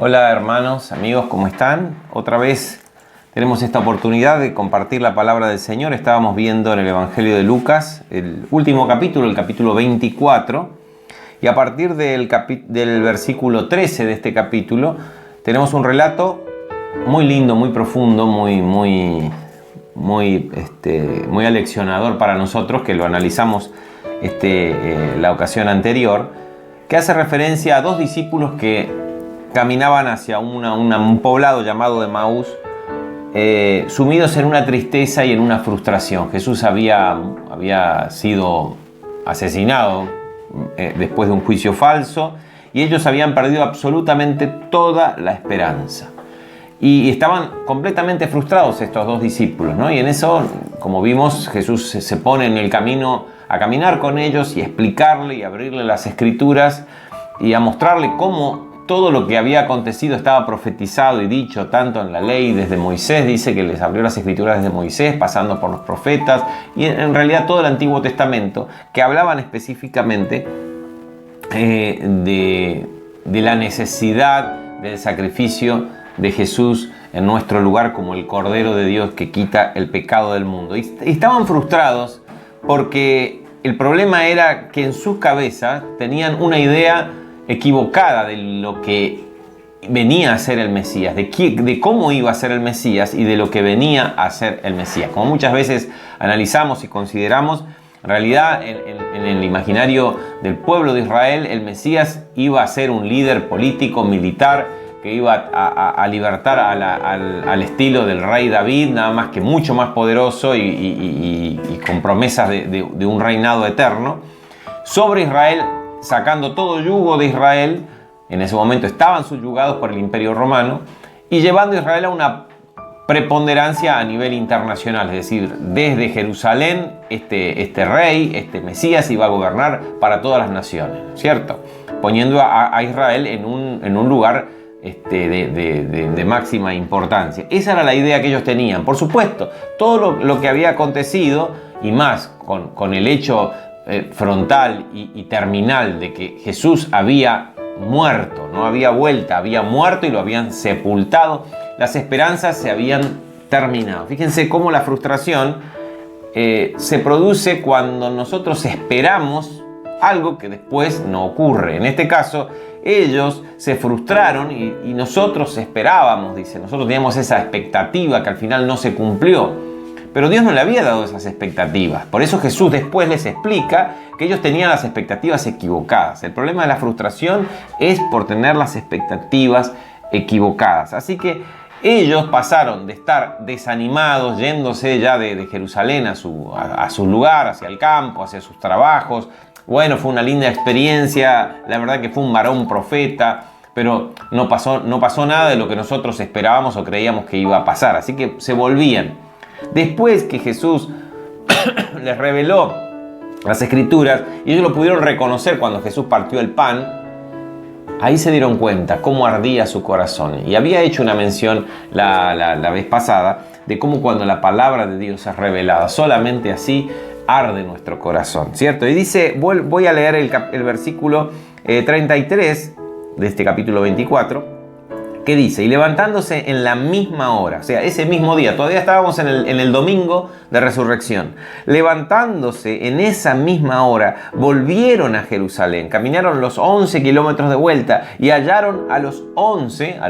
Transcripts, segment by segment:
Hola hermanos, amigos, ¿cómo están? Otra vez tenemos esta oportunidad de compartir la palabra del Señor. Estábamos viendo en el Evangelio de Lucas el último capítulo, el capítulo 24, y a partir del versículo 13 de este capítulo tenemos un relato muy lindo, muy profundo, muy aleccionador para nosotros, que lo analizamos la ocasión anterior, que hace referencia a dos discípulos que caminaban hacia un poblado llamado Emaús, sumidos en una tristeza y en una frustración. Jesús había sido asesinado después de un juicio falso, y ellos habían perdido absolutamente toda la esperanza. Y estaban completamente frustrados estos dos discípulos, ¿no? Y en eso, como vimos, Jesús se pone en el camino a caminar con ellos y a explicarle y a abrirle las Escrituras y a mostrarle cómo todo lo que había acontecido estaba profetizado y dicho tanto en la ley, desde Moisés, dice que les abrió las Escrituras desde Moisés, pasando por los profetas, y en realidad todo el Antiguo Testamento, que hablaban específicamente de la necesidad del sacrificio de Jesús en nuestro lugar como el Cordero de Dios que quita el pecado del mundo. Y estaban frustrados porque el problema era que en sus cabezas tenían una idea equivocada de lo que venía a ser el Mesías, de cómo iba a ser el Mesías y de lo que venía a ser el Mesías. Como muchas veces analizamos y consideramos, en realidad en el imaginario del pueblo de Israel, el Mesías iba a ser un líder político, militar, que iba a libertar al estilo del rey David, nada más que mucho más poderoso y con promesas de un reinado eterno sobre Israel, sacando todo yugo de Israel. En ese momento estaban subyugados por el Imperio Romano, y llevando a Israel a una preponderancia a nivel internacional, es decir, desde Jerusalén este rey, este Mesías, iba a gobernar para todas las naciones, ¿cierto? Poniendo a Israel en un lugar de máxima importancia. Esa era la idea que ellos tenían. Por supuesto, todo lo que había acontecido, y más con el hecho frontal y terminal de que Jesús había muerto, no había vuelta, había muerto y lo habían sepultado, las esperanzas se habían terminado. Fíjense cómo la frustración se produce cuando nosotros esperamos algo que después no ocurre. En este caso, ellos se frustraron y nosotros esperábamos, dice, nosotros teníamos esa expectativa que al final no se cumplió. Pero Dios no le había dado esas expectativas. Por eso Jesús después les explica que ellos tenían las expectativas equivocadas. El problema de la frustración es por tener las expectativas equivocadas. Así que ellos pasaron de estar desanimados, yéndose ya de Jerusalén a su lugar, hacia el campo, hacia sus trabajos. Bueno, fue una linda experiencia, la verdad que fue un varón profeta, pero no pasó nada de lo que nosotros esperábamos o creíamos que iba a pasar. Así que se volvían. Después que Jesús les reveló las Escrituras y ellos lo pudieron reconocer cuando Jesús partió el pan, ahí se dieron cuenta cómo ardía su corazón. Y había hecho una mención la vez pasada de cómo cuando la palabra de Dios es revelada, solamente así arde nuestro corazón, ¿cierto? Y dice, voy a leer el versículo 33 de este capítulo 24, que dice: y levantándose en la misma hora, o sea, ese mismo día, todavía estábamos en el domingo de resurrección, levantándose en esa misma hora, volvieron a Jerusalén, caminaron los 11 kilómetros de vuelta y hallaron a los 11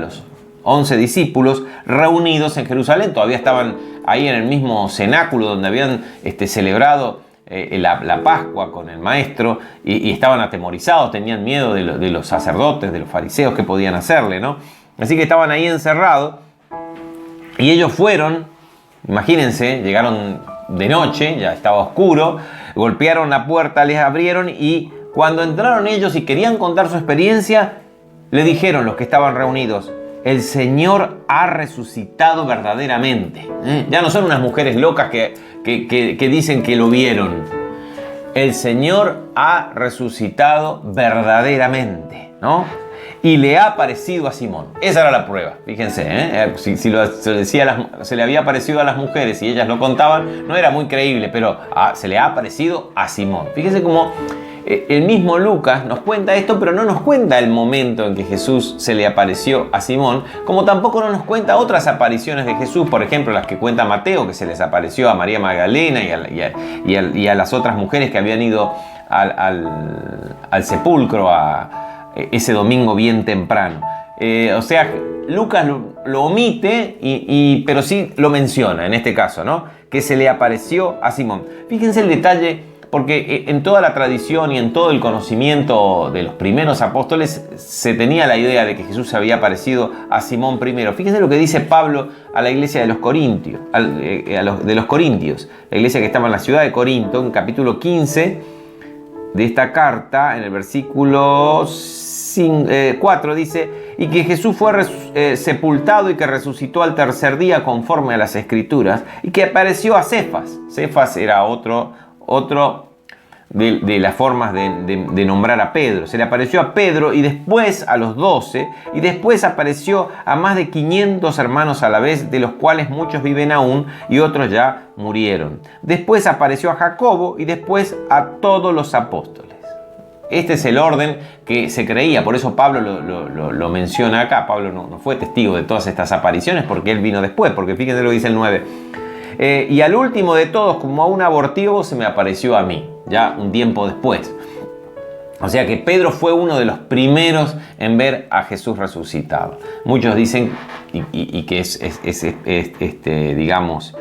discípulos reunidos en Jerusalén. Todavía estaban ahí en el mismo cenáculo donde habían celebrado la Pascua con el maestro, y estaban atemorizados, tenían miedo de los sacerdotes, de los fariseos que podían hacerle, ¿no? Así que estaban ahí encerrados, y ellos fueron, imagínense, llegaron de noche, ya estaba oscuro, golpearon la puerta, les abrieron, y cuando entraron ellos y querían contar su experiencia, le dijeron los que estaban reunidos: el Señor ha resucitado verdaderamente. Ya no son unas mujeres locas que dicen que lo vieron. El Señor ha resucitado verdaderamente, ¿no? Y le ha aparecido a Simón. Esa era la prueba, fíjense, se le había aparecido a las mujeres y ellas lo contaban, no era muy creíble, pero se le ha aparecido a Simón. Fíjense cómo El mismo Lucas nos cuenta esto, pero no nos cuenta el momento en que Jesús se le apareció a Simón, como tampoco no nos cuenta otras apariciones de Jesús, por ejemplo, las que cuenta Mateo, que se les apareció a María Magdalena y a las otras mujeres que habían ido al sepulcro ese domingo bien temprano. O sea, Lucas lo omite, pero sí lo menciona en este caso, ¿no? Que se le apareció a Simón. Fíjense el detalle, porque en toda la tradición y en todo el conocimiento de los primeros apóstoles se tenía la idea de que Jesús se había aparecido a Simón primero. Fíjense lo que dice Pablo a la iglesia de los Corintios, de los Corintios, la iglesia que estaba en la ciudad de Corinto, en capítulo 15 de esta carta, en el versículo 4 dice: y que Jesús fue sepultado y que resucitó al tercer día conforme a las Escrituras, y que apareció a Cefas. Cefas era otro de las formas de nombrar a Pedro. Se le apareció a Pedro y después a los 12, y después apareció a más de 500 hermanos a la vez, de los cuales muchos viven aún y otros ya murieron. Después apareció a Jacobo y después a todos los apóstoles. Este es el orden que se creía, por eso Pablo lo menciona acá. Pablo no fue testigo de todas estas apariciones porque él vino después, porque fíjense lo que dice el 9. Y al último de todos, como a un abortivo, se me apareció a mí, ya un tiempo después. O sea que Pedro fue uno de los primeros en ver a Jesús resucitado. Muchos dicen, y que es digamos,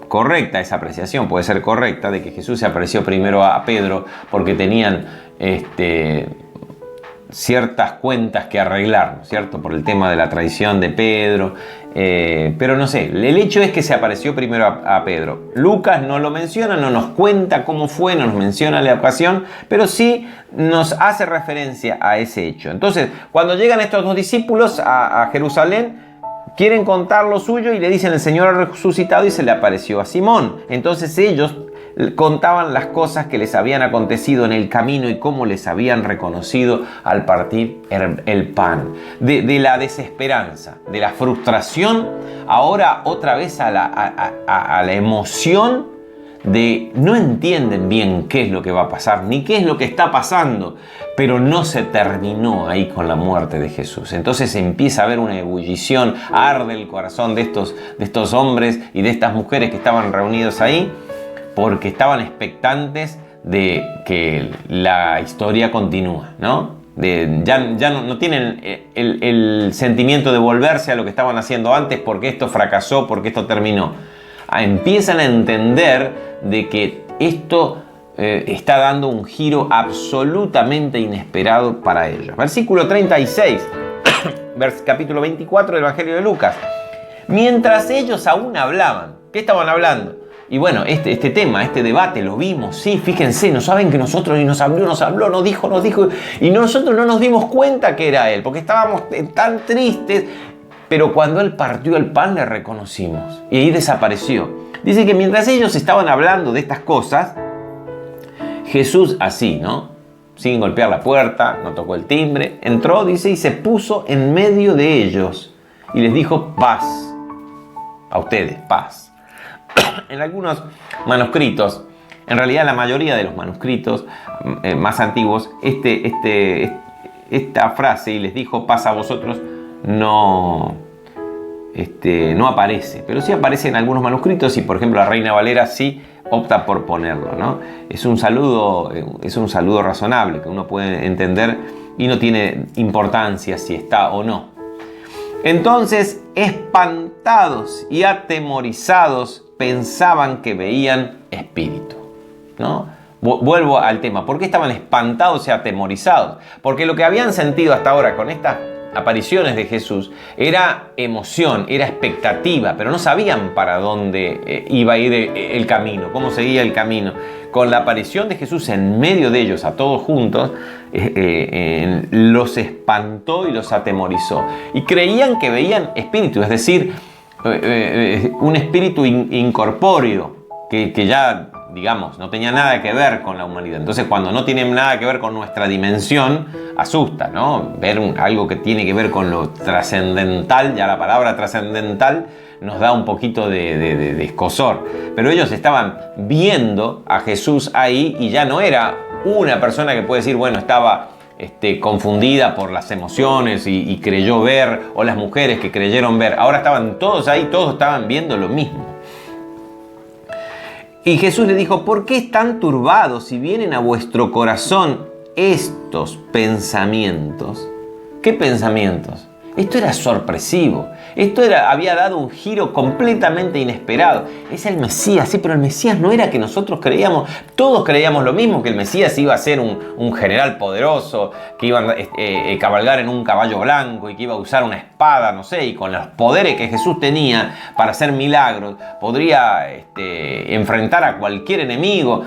correcta esa apreciación, puede ser correcta, de que Jesús se apareció primero a Pedro porque tenían ciertas cuentas que arreglar, ¿no es cierto? Por el tema de la traición de Pedro. Pero no sé, el hecho es que se apareció primero a Pedro. Lucas no lo menciona, no nos cuenta cómo fue, no nos menciona la ocasión, pero sí nos hace referencia a ese hecho. Entonces, cuando llegan estos dos discípulos a Jerusalén, quieren contar lo suyo y le dicen: el Señor ha resucitado, y se le apareció a Simón. Entonces ellos contaban las cosas que les habían acontecido en el camino y cómo les habían reconocido al partir el pan. De la desesperanza, de la frustración, ahora otra vez a la emoción de no entienden bien qué es lo que va a pasar, ni qué es lo que está pasando, pero no se terminó ahí con la muerte de Jesús. Entonces empieza a haber una ebullición, arde el corazón de estos hombres y de estas mujeres que estaban reunidos ahí, porque estaban expectantes de que la historia continúa, ¿no? Ya no tienen el sentimiento de volverse a lo que estaban haciendo antes, porque esto fracasó, porque esto terminó. Empiezan a entender de que esto está dando un giro absolutamente inesperado para ellos. Versículo 36, capítulo 24 del Evangelio de Lucas. Mientras ellos aún hablaban, ¿qué estaban hablando? Y bueno, este tema, este debate lo vimos, sí, fíjense, no saben que nosotros, y nos habló, nos dijo, y nosotros no nos dimos cuenta que era él, porque estábamos tan tristes, pero cuando él partió el pan le reconocimos, y ahí desapareció. Dice que mientras ellos estaban hablando de estas cosas, Jesús así, ¿no? Sin golpear la puerta, no tocó el timbre, entró, dice, y se puso en medio de ellos, y les dijo: paz, a ustedes, paz. En algunos manuscritos, en realidad la mayoría de los manuscritos más antiguos, esta frase, y les dijo paz a vosotros, no aparece, pero sí aparece en algunos manuscritos, y por ejemplo la Reina Valera sí opta por ponerlo, ¿no? Es un saludo razonable que uno puede entender y no tiene importancia si está o no. Entonces, espantados y atemorizados, pensaban que veían espíritu, ¿no? Vuelvo al tema. ¿Por qué estaban espantados y atemorizados? Porque lo que habían sentido hasta ahora con estas apariciones de Jesús era emoción, era expectativa, pero no sabían para dónde iba a ir el camino, cómo seguía el camino. Con la aparición de Jesús en medio de ellos, a todos juntos, los espantó y los atemorizó. Y creían que veían espíritu, es decir, un espíritu incorpóreo que ya, digamos, no tenía nada que ver con la humanidad. Entonces, cuando no tiene nada que ver con nuestra dimensión, asusta, ¿no? Ver algo que tiene que ver con lo trascendental, ya la palabra trascendental nos da un poquito de escozor. Pero ellos estaban viendo a Jesús ahí, y ya no era una persona que puede decir, bueno, estaba confundida por las emociones y creyó ver, o las mujeres que creyeron ver. Ahora estaban todos ahí, todos estaban viendo lo mismo. Y Jesús le dijo, ¿por qué están turbados si vienen a vuestro corazón estos pensamientos? ¿Qué pensamientos? Esto era sorpresivo. Esto había dado un giro completamente inesperado. Es el Mesías, sí, pero el Mesías no era que nosotros creíamos. Todos creíamos lo mismo, que el Mesías iba a ser un general poderoso, que iba a cabalgar en un caballo blanco y que iba a usar una espada, no sé, y con los poderes que Jesús tenía para hacer milagros, podría enfrentar a cualquier enemigo.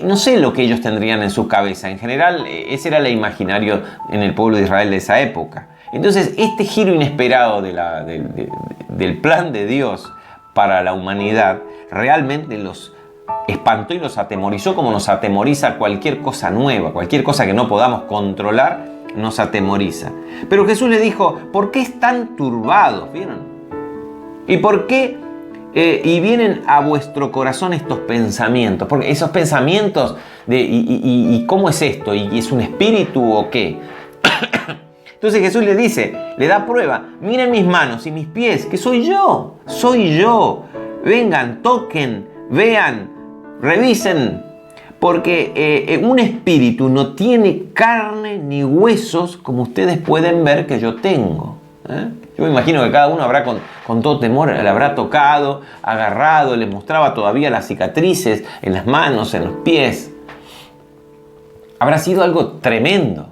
No sé lo que ellos tendrían en su cabeza. En general, ese era el imaginario en el pueblo de Israel de esa época. Entonces, este giro inesperado del plan de Dios para la humanidad realmente los espantó y los atemorizó, como nos atemoriza cualquier cosa nueva, cualquier cosa que no podamos controlar, nos atemoriza. Pero Jesús le dijo, ¿por qué están turbados? ¿Vieron? ¿Y por qué? Y vienen a vuestro corazón estos pensamientos, porque esos pensamientos ¿y cómo es esto? ¿Y es un espíritu o qué? Entonces Jesús le dice, le da prueba, miren mis manos y mis pies, que soy yo, vengan, toquen, vean, revisen, porque un espíritu no tiene carne ni huesos como ustedes pueden ver que yo tengo. Yo me imagino que cada uno habrá con todo temor, le habrá tocado, agarrado, les mostraba todavía las cicatrices en las manos, en los pies. Habrá sido algo tremendo,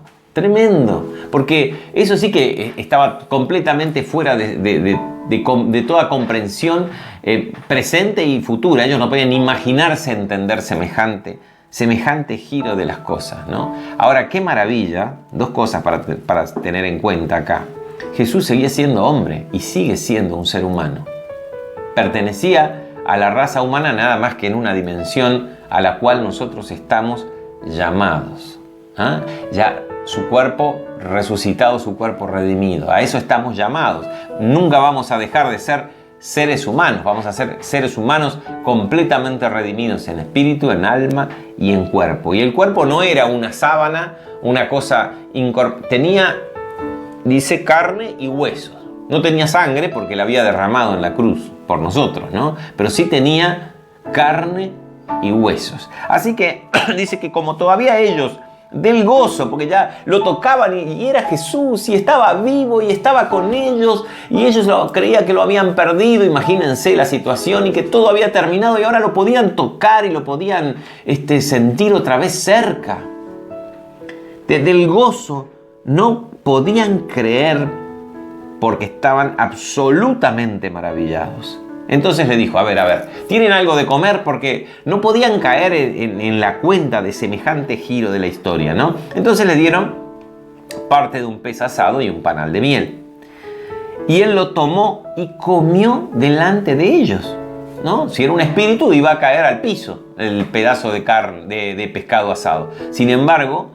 porque eso sí que estaba completamente fuera de toda comprensión presente y futura. Ellos no podían imaginarse entender semejante giro de las cosas, ¿no? Ahora, qué maravilla, dos cosas para tener en cuenta acá. Jesús seguía siendo hombre y sigue siendo un ser humano. Pertenecía a la raza humana nada más que en una dimensión a la cual nosotros estamos llamados. Ya su cuerpo resucitado, su cuerpo redimido. A eso estamos llamados. Nunca vamos a dejar de ser seres humanos. Vamos a ser seres humanos completamente redimidos en espíritu, en alma y en cuerpo. Y el cuerpo no era una sábana, una cosa tenía, dice, carne y huesos. No tenía sangre porque la había derramado en la cruz por nosotros, ¿no? Pero sí tenía carne y huesos. Así que dice que como todavía ellos del gozo, porque ya lo tocaban y era Jesús y estaba vivo y estaba con ellos y ellos creían que lo habían perdido, imagínense la situación, y que todo había terminado y ahora lo podían tocar y lo podían sentir otra vez cerca. Del gozo no podían creer porque estaban absolutamente maravillados. Entonces le dijo, a ver, ¿tienen algo de comer? Porque no podían caer en la cuenta de semejante giro de la historia, ¿no? Entonces le dieron parte de un pez asado y un panal de miel. Y él lo tomó y comió delante de ellos, ¿no? Si era un espíritu, iba a caer al piso el pedazo de carne, de pescado asado. Sin embargo,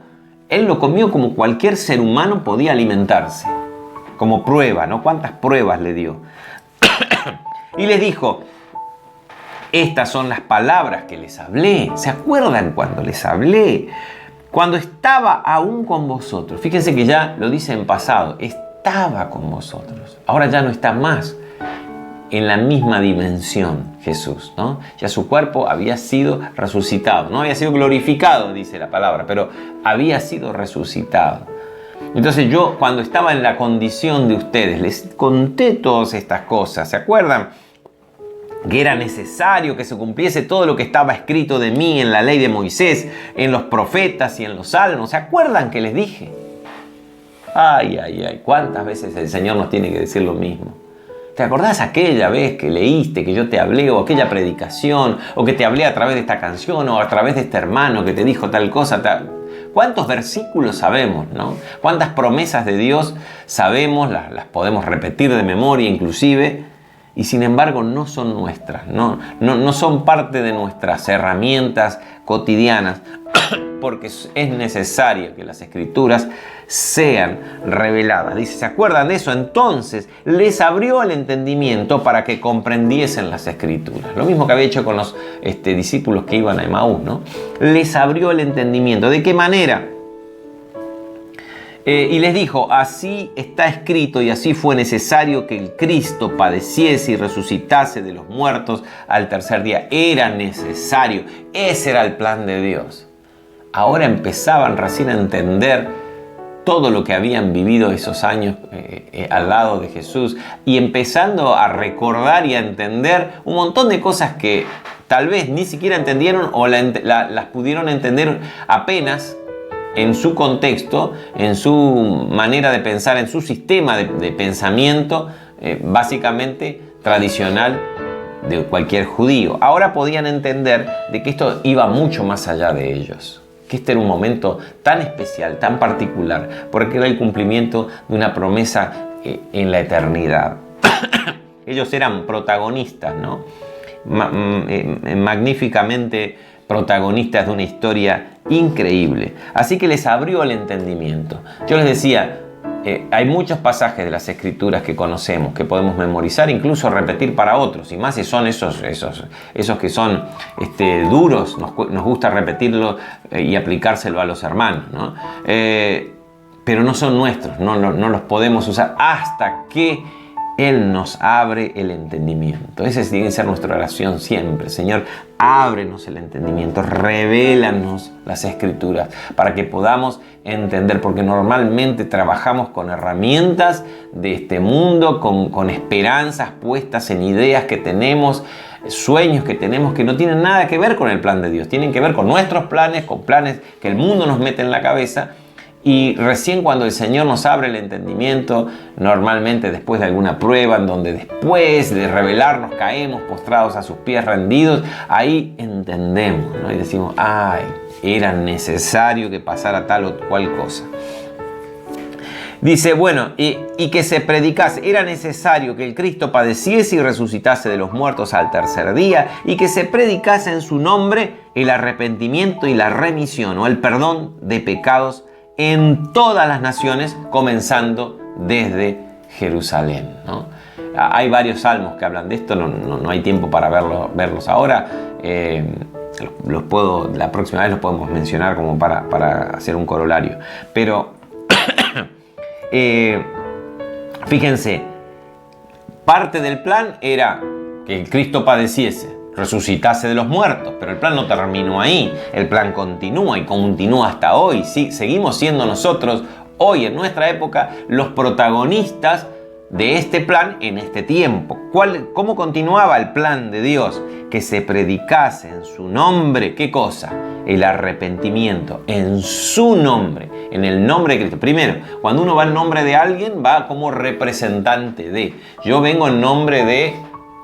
él lo comió como cualquier ser humano podía alimentarse, como prueba, ¿no? ¿Cuántas pruebas le dio? Y les dijo, estas son las palabras que les hablé. ¿Se acuerdan cuando les hablé? Cuando estaba aún con vosotros. Fíjense que ya lo dice en pasado. Estaba con vosotros. Ahora ya no está más en la misma dimensión Jesús, ¿no? Ya su cuerpo había sido resucitado. No había sido glorificado, dice la palabra, pero había sido resucitado. Entonces yo, cuando estaba en la condición de ustedes, les conté todas estas cosas. ¿Se acuerdan? Que era necesario que se cumpliese todo lo que estaba escrito de mí en la ley de Moisés, en los profetas y en los salmos. ¿Se acuerdan que les dije? Ay, ¿cuántas veces el Señor nos tiene que decir lo mismo? ¿Te acordás aquella vez que leíste, que yo te hablé, o aquella predicación, o que te hablé a través de esta canción, o a través de este hermano que te dijo tal cosa, tal? ¿Cuántos versículos sabemos, no? ¿Cuántas promesas de Dios sabemos? Las podemos repetir de memoria inclusive, y sin embargo no son nuestras, no son parte de nuestras herramientas cotidianas, porque es necesario que las Escrituras sean reveladas. Dice, ¿se acuerdan de eso? Entonces les abrió el entendimiento para que comprendiesen las Escrituras. Lo mismo que había hecho con los discípulos que iban a Emaús, ¿no? Les abrió el entendimiento. ¿De qué manera? Y les dijo, así está escrito y así fue necesario que el Cristo padeciese y resucitase de los muertos al tercer día. Era necesario. Ese era el plan de Dios. Ahora empezaban recién a entender todo lo que habían vivido esos años al lado de Jesús y empezando a recordar y a entender un montón de cosas que tal vez ni siquiera entendieron o las pudieron entender apenas en su contexto, en su manera de pensar, en su sistema de pensamiento básicamente tradicional de cualquier judío. Ahora podían entender de que esto iba mucho más allá de ellos, que este era un momento tan especial, tan particular, porque era el cumplimiento de una promesa en la eternidad. Ellos eran protagonistas, ¿no? Magníficamente protagonistas de una historia increíble. Así que les abrió el entendimiento. Yo les decía, hay muchos pasajes de las Escrituras que conocemos, que podemos memorizar, incluso repetir para otros, y más si son esos que son duros, nos gusta repetirlo y aplicárselo a los hermanos, ¿no? Pero no son nuestros, no los podemos usar hasta que Él nos abre el entendimiento. Esa tiene que ser nuestra oración siempre. Señor, ábrenos el entendimiento, revélanos las Escrituras para que podamos entender, porque normalmente trabajamos con herramientas de este mundo, con esperanzas puestas en ideas que tenemos, sueños que tenemos que no tienen nada que ver con el plan de Dios, tienen que ver con nuestros planes, con planes que el mundo nos mete en la cabeza. Y recién cuando el Señor nos abre el entendimiento, normalmente después de alguna prueba, en donde después de revelarnos caemos postrados a sus pies rendidos, ahí entendemos, ¿no? Y decimos, ay, era necesario que pasara tal o cual cosa. Dice, bueno, y que se predicase, era necesario que el Cristo padeciese y resucitase de los muertos al tercer día, y que se predicase en su nombre el arrepentimiento y la remisión o el perdón de pecados en todas las naciones, comenzando desde Jerusalén, ¿no? Hay varios salmos que hablan de esto, no hay tiempo para verlos ahora. La próxima vez los podemos mencionar como para hacer un corolario. Pero fíjense, parte del plan era que el Cristo padeciese, resucitase de los muertos, pero el plan no terminó ahí, el plan continúa y continúa hasta hoy. Sí, seguimos siendo nosotros hoy en nuestra época los protagonistas de este plan en este tiempo. ¿Cómo continuaba el plan de Dios? Que se predicase en su nombre, ¿qué cosa? El arrepentimiento, en su nombre, en el nombre de Cristo. Primero, cuando uno va en nombre de alguien, va como representante de. Yo vengo en nombre de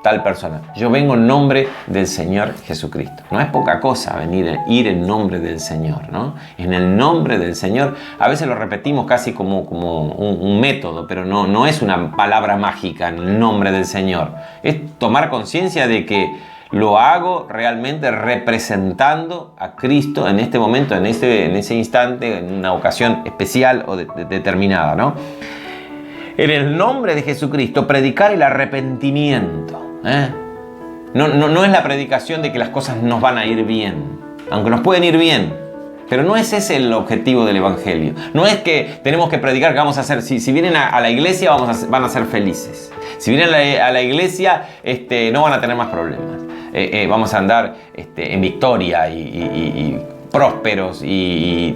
tal persona. Yo vengo en nombre del Señor Jesucristo. No es poca cosa ir en nombre del Señor, ¿no? En el nombre del Señor. A veces lo repetimos casi como un método, pero no es una palabra mágica en el nombre del Señor. Es tomar conciencia de que lo hago realmente representando a Cristo en este momento, en ese instante, en una ocasión especial o determinada, ¿no? En el nombre de Jesucristo, predicar el arrepentimiento. No es la predicación de que las cosas nos van a ir bien, aunque nos pueden ir bien, pero no es ese el objetivo del Evangelio. No es que tenemos que predicar que vamos a hacer, si vienen a la iglesia van a ser felices. Si vienen a la iglesia no van a tener más problemas. Vamos a andar en victoria y prósperos y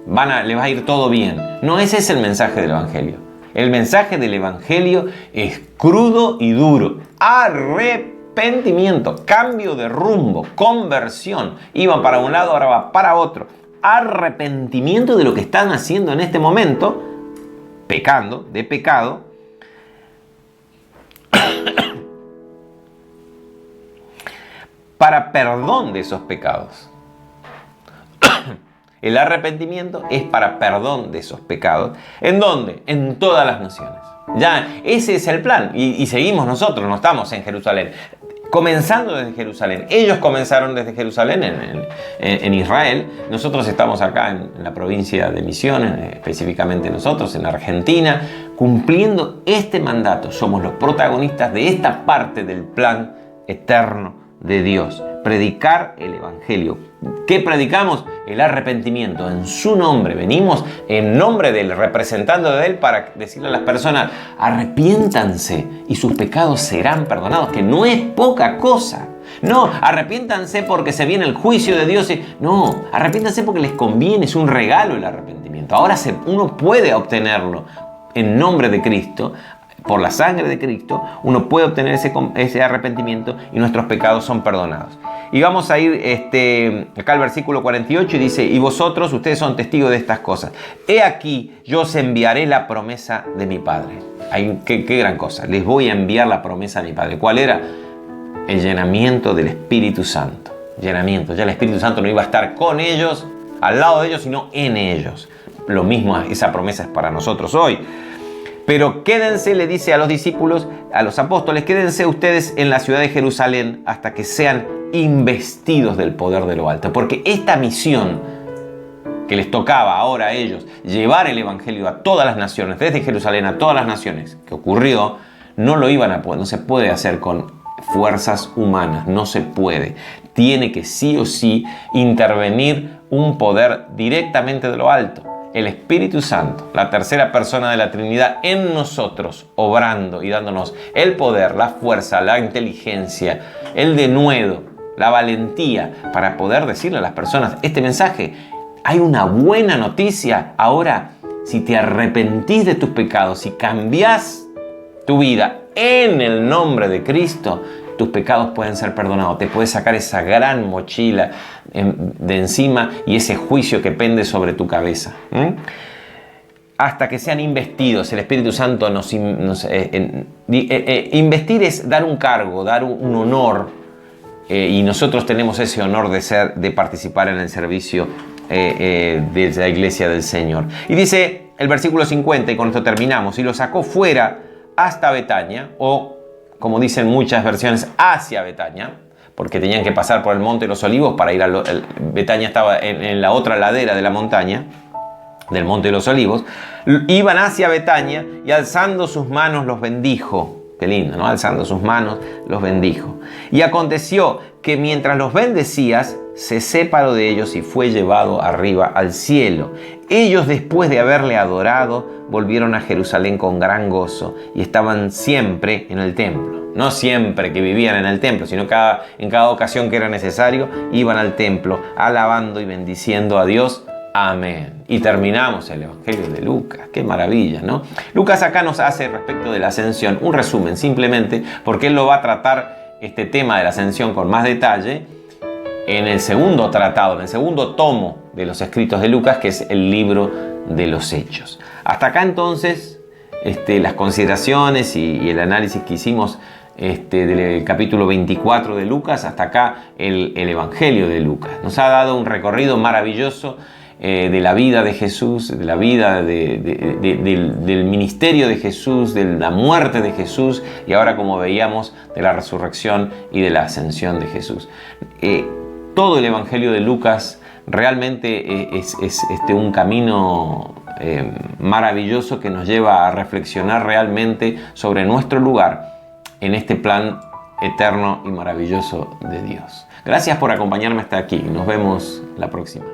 les va a ir todo bien. No ese es el mensaje del Evangelio. El mensaje del Evangelio es crudo y duro. Arrepentimiento, cambio de rumbo, conversión. Iban para un lado, ahora va para otro. Arrepentimiento de lo que están haciendo en este momento, pecando, de pecado. Para perdón de esos pecados. El arrepentimiento es para perdón de esos pecados. ¿En dónde? En todas las naciones. Ya, ese es el plan. Y seguimos nosotros, no estamos en Jerusalén. comenzando desde Jerusalén. Ellos comenzaron desde Jerusalén en Israel. Nosotros estamos acá en la provincia de Misiones, específicamente nosotros, en Argentina, cumpliendo este mandato. Somos los protagonistas de esta parte del plan eterno de Dios. Predicar el Evangelio. ¿Qué predicamos? El arrepentimiento. En su nombre venimos, en nombre del representante de Él, para decirle a las personas: arrepiéntanse y sus pecados serán perdonados, que no es poca cosa. No, arrepiéntanse porque se viene el juicio de Dios. No, arrepiéntanse porque les conviene, es un regalo el arrepentimiento. Ahora uno puede obtenerlo en nombre de Cristo. Por la sangre de Cristo, uno puede obtener ese arrepentimiento y nuestros pecados son perdonados. Y vamos a ir acá al versículo 48 y dice: y vosotros, ustedes son testigos de estas cosas. He aquí, yo os enviaré la promesa de mi Padre. Qué gran cosa. Les voy a enviar la promesa de mi Padre. ¿Cuál era? El llenamiento del Espíritu Santo. Llenamiento. Ya el Espíritu Santo no iba a estar con ellos, al lado de ellos, sino en ellos. Lo mismo, esa promesa es para nosotros hoy. Pero quédense, le dice a los discípulos, a los apóstoles, quédense ustedes en la ciudad de Jerusalén hasta que sean investidos del poder de lo alto. Porque esta misión que les tocaba ahora a ellos, llevar el Evangelio a todas las naciones, desde Jerusalén a todas las naciones, que ocurrió, no lo iban a poder, no se puede hacer con fuerzas humanas, no se puede. Tiene que sí o sí intervenir un poder directamente de lo alto. El Espíritu Santo, la tercera persona de la Trinidad en nosotros, obrando y dándonos el poder, la fuerza, la inteligencia, el denuedo, la valentía para poder decirle a las personas este mensaje. Hay una buena noticia. Ahora, si te arrepentís de tus pecados, si cambiás tu vida en el nombre de Cristo, tus pecados pueden ser perdonados. Te puedes sacar esa gran mochila de encima y ese juicio que pende sobre tu cabeza. Hasta que sean investidos. El Espíritu Santo investir es dar un cargo, dar un honor. Y nosotros tenemos ese honor de participar en el servicio de la iglesia del Señor. Y dice el versículo 50, y con esto terminamos: y lo sacó fuera hasta Betania, o como dicen muchas versiones, hacia Betania, porque tenían que pasar por el Monte de los Olivos para ir a Betania estaba en la otra ladera de la montaña, del Monte de los Olivos. Iban hacia Betania y alzando sus manos los bendijo. Qué lindo, ¿no? Alzando sus manos los bendijo. Y aconteció que mientras los bendecías, se separó de ellos y fue llevado arriba al cielo. Ellos, después de haberle adorado, volvieron a Jerusalén con gran gozo y estaban siempre en el templo. No siempre que vivían en el templo, sino en cada ocasión que era necesario, iban al templo alabando y bendiciendo a Dios. Amén. Y terminamos el Evangelio de Lucas. Qué maravilla, ¿no? Lucas acá nos hace, respecto de la ascensión, un resumen simplemente, porque él lo va a tratar este tema de la ascensión con más detalle en el segundo tratado, en el segundo tomo de los escritos de Lucas, que es el libro de los Hechos. Hasta acá entonces las consideraciones y el análisis que hicimos del capítulo 24 de Lucas, hasta acá el Evangelio de Lucas. Nos ha dado un recorrido maravilloso de la vida de Jesús, de la vida del ministerio de Jesús, de la muerte de Jesús y ahora, como veíamos, de la resurrección y de la ascensión de Jesús. Todo el Evangelio de Lucas realmente es un camino maravilloso que nos lleva a reflexionar realmente sobre nuestro lugar en este plan eterno y maravilloso de Dios. Gracias por acompañarme hasta aquí. Nos vemos la próxima.